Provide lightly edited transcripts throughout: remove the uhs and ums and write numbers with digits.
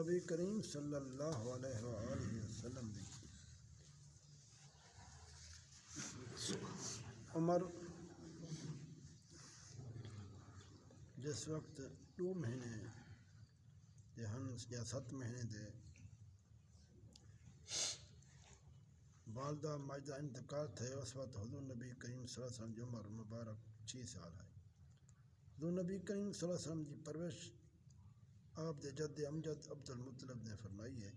نبی کریم صلی اللہ علیہ وآلہ وسلم دی عمر جس وقت 2 مہینے یا 7 مہینے دے والدہ ماجدہ انتقال تھے، اس وقت حضور نبی کریم صلی اللہ علیہ وسلم کی عمر مبارک 6 سال ہے۔ حضور نبی کریم صلی اللہ علیہ وسلم کی پرورش آپ دے جد امجد عبد المطلب نے فرمائی ہے،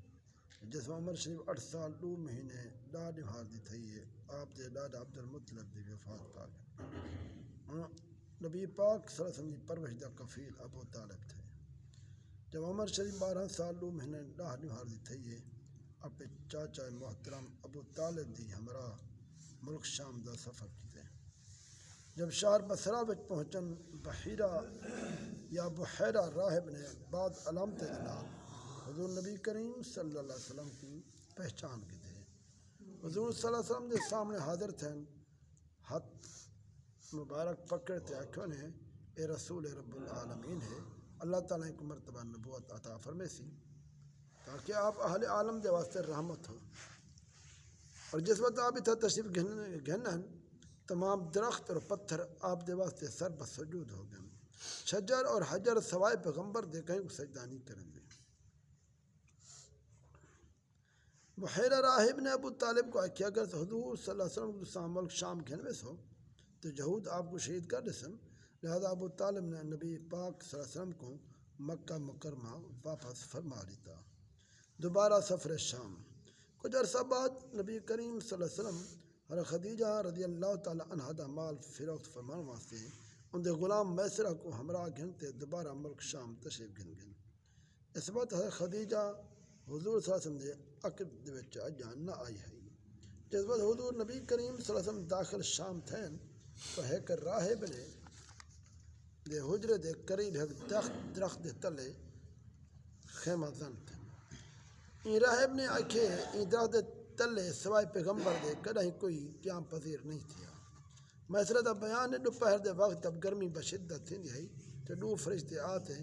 جس میں عمر شریف 8 سال 2 مہینے ڈاڈ ہار دی تھی ہے، آپ دے ڈاڈا عبد المطلب دی وفات پا گئے۔ نبی پاک صلی اللہ علیہ وسلم کی پرورش دا کفیل ابو طالب تھے۔ جب عمر شریف 12 سال 2 مہینے ڈاڈ ہار دی تھی ہے، اپنے چاچا محترم ابو طالب دی ہمراہ ملک شام دا سفر کیتے۔ جب شہر بصرہ وچ پہنچن بحیرہ یا بحیرہ راہب نے بعد علامتیں نال حضور نبی کریم صلی اللہ علیہ وسلم کی پہچان کی تھے۔ حضور صلی اللہ علیہ وسلم کے سامنے حاضر تھے، ہاتھ مبارک پکڑتے آنکھوں نے اے رسول رب العالمین ہے، اللہ تعالیٰ کو مرتبہ نبوت عطا فرمے سی تاکہ آپ اہل عالم دے واسطے رحمت ہو۔ اور جس وقت آپ اتھا تشریف گھنن تمام درخت اور پتھر آپ دے واسطے سر بسجود ہو گئے، شجر اور حجر سوائے پیغمبر دے کہیں کو سجدہ نہیں کریں گے۔ بحیرہ راہب نے ابو طالب کو آکھیا اگر حضور صلی اللہ علیہ وسلم کو سام ملک شام گھنوے سو تو یہود آپ کو شہید کر دسن، لہذا ابو طالب نے نبی پاک صلی اللہ علیہ وسلم کو مکہ مکرمہ واپس فرما دیتا۔ دوبارہ سفر شام۔ کچھ عرصہ بعد نبی کریم صلی اللہ علیہ وسلم حضرت خدیجہ رضی اللہ تعالیٰ عنہ دا مال فروخت فرمان واسطے ان دے غلام میسرہ کو ہمراہ گھنتے دوبارہ ملک شام تشریف گھن گئے۔ اس وقت حضرت خدیجہ حضور صلی اللہ علیہ وسلم دے عقد دے وچ جان نہ آئی ہے۔ جس وقت حضور نبی کریم صلی اللہ علیہ وسلم داخل شام تھے تو ایک راہب نے دے حجرے دے قریب ایک درخت دے تلے خیمہ زن تھے۔ این راہب نے آکھے این درخت دے تلے سوائے پیغمبر دے کدہیں کوئی قیام پذیر نہیں تھیا۔ میسرہ دا بیان ہے دوپہر دے وقت جب گرمی بشدت تھی ہے تو 2 فرشتے آتے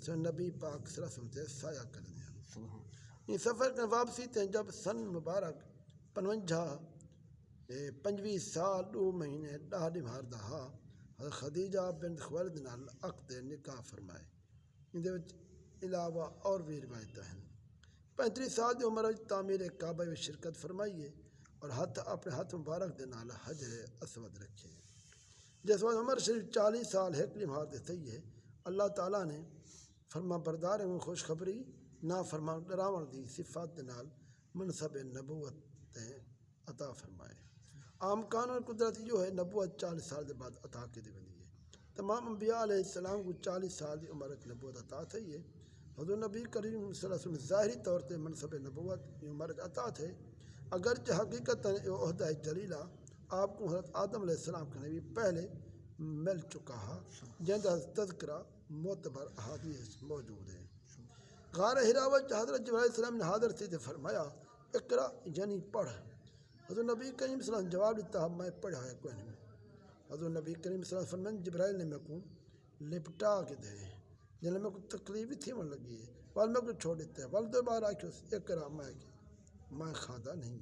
سو نبی پاک صلی اللہ علیہ وسلم تے سایہ کر دیا۔ این سفر کے واپسی تے جب سن مبارک 25 سال 2 مہینے 10 مہار دا ہا حضرت خدیجہ بنت خویلد نال عقد نکاح فرمائے۔ ان دے وچ علاوہ اور بھی روایتیں ہیں۔ 35 سال دی عمر وچ تعمیر کعبہ میں شرکت فرمائیے اور اپنے ہاتھ مبارک دے نال حجر اسود رکھے۔ جس وقت عمر شریف 40 سال ہیکلی مہار دے تھی ہے، اللہ تعالیٰ نے فرما بردار کو خوشخبری نہ فرما ڈراون دی صفات دے نال منصب نبوت عطا فرمائے۔ عام قانون قدرت یہ ہے نبوت 40 سال دے بعد عطا کی دی ویندی ہے۔ تمام انبیاء علیہ السلام کو 40 سال دی عمر وچ نبوت عطا تھی ہے۔ حضور نبی کریم صلی اللہ علیہ وسلم ظاہری طور تے منصب نبوت کی عمر عطا تھے، اگرچہ حقیقت عہدہ جلیلہ آپ کو حضرت آدم علیہ السلام کے نبی پہلے مل چکا ہے، جن کا تذکرہ معتبر احادیث موجود ہے۔ غار حرا وچ حضرت جبرائیل علیہ السلام نے حاضر تھے تے فرمایا اقرا یعنی پڑھ۔ حضور نبی کریم صلی اللہ علیہ وسلم جواب دیتا میں پڑھا ہے کوئی نہیں۔ حضور نبی کریم صلی اللہ علیہ وسلم جبرائیل نے میں کو لپٹا کے دے جنہیں میں کو تکلیف تھی من لگی ہے وال میں کو چھوڑ دیتا ہے وال دوبارہ آکھو اقرا میں خاندہ نہیں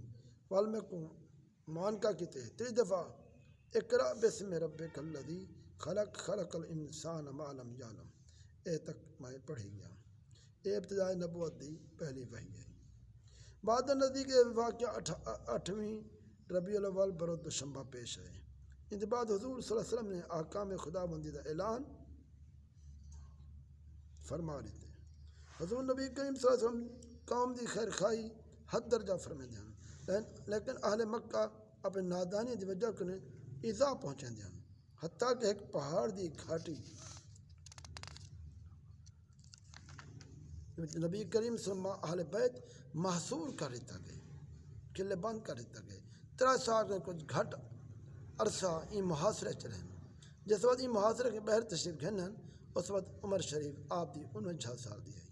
وال میں کو مان کا کہتے 3 دفعہ اقرا بسم ربک الذی خلق الانسان ما لم یعلم اے تک میں پڑھی گیا۔ یہ ابتدائی نبوت دی پہلی وحی ہے۔ بعد نزدیک واقعہ 8ویں ربیع الاول برود دوشنبہ پیش ہے۔ ان کے بعد حضور صلی اللہ علیہ وسلم نے احکام خداوندی دا اعلان فرما دیتے۔ حضور نبی کریم صلی اللہ علیہ وسلم قوم دی خیر خواہی حد درجہ فرمے دیں، لیکن اہل مکہ اپنے نادانی دی وجہ کو ایذا پہنچے دیں، حتیٰ کہ ایک پہاڑ دی گھاٹی نبی کریم صلی اللہ علیہ وسلم اہل بیت محصور کر دیتا گئے، قلعے بند کر دیتا گئے۔ 3 سال کے کچھ گھٹ عرصہ این محاصرے چلے۔ جس وقت این محاصرے کے بہر تشریف گھنن اس وقت عمر شریف آپ دی 49 سال دی ہے۔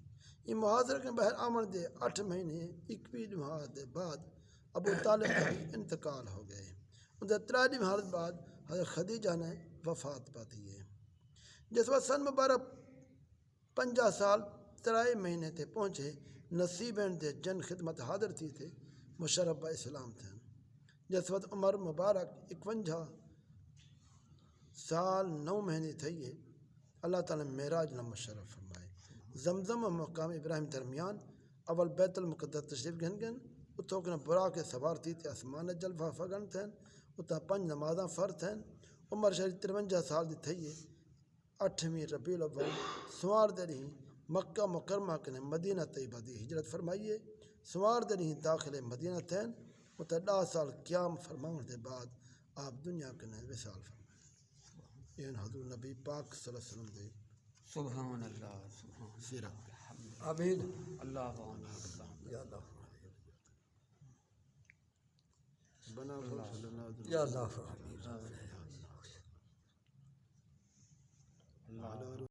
این محاصرے کے بہر آمن دے 8 مہینے 21 ماہ دے بعد ابو طالب کا بھی انتقال ہو گئے۔ ان دے 3 ماہ بعد حضرت خدیجہ نے وفات پاتی ہے۔ جس وقت سن مبارک 50 سال 3 مہینے تے پہنچے نصیب دے جن خدمت حاضر تھی تھے مشرف اسلام تھے جس وقت عمر مبارک 51 سال 9 مہینے تھے اللہ تعالیٰ معراج نہ مشرف فرمائے زمزم و مقام ابراہیم درمیان اول بیت المقدس تشریف گن اتوں کنا برا کے سوار تھی تے اسمان جلفہ فگن تھے اتنا 5 نمازاں فرض ہیں عمر شریف 53 سال دی تھے 8ویں ربیع الاول سوار دے رہی مکہ مکرمہ کنے مدینہ طیبہ دی ہجرت فرمائیے سوار دے رہی داخل مدینہ تھے اتنا 10 سال قیام فرماؤں دے بعد آپ دنیا کنے وصال فرمائے یہ حضور نبی پاک صلی اللہ علیہ وسلم دے سبحان اللہ سبحان سیرت آمین اللہ یا اللہ بنا یا اللہ اللہ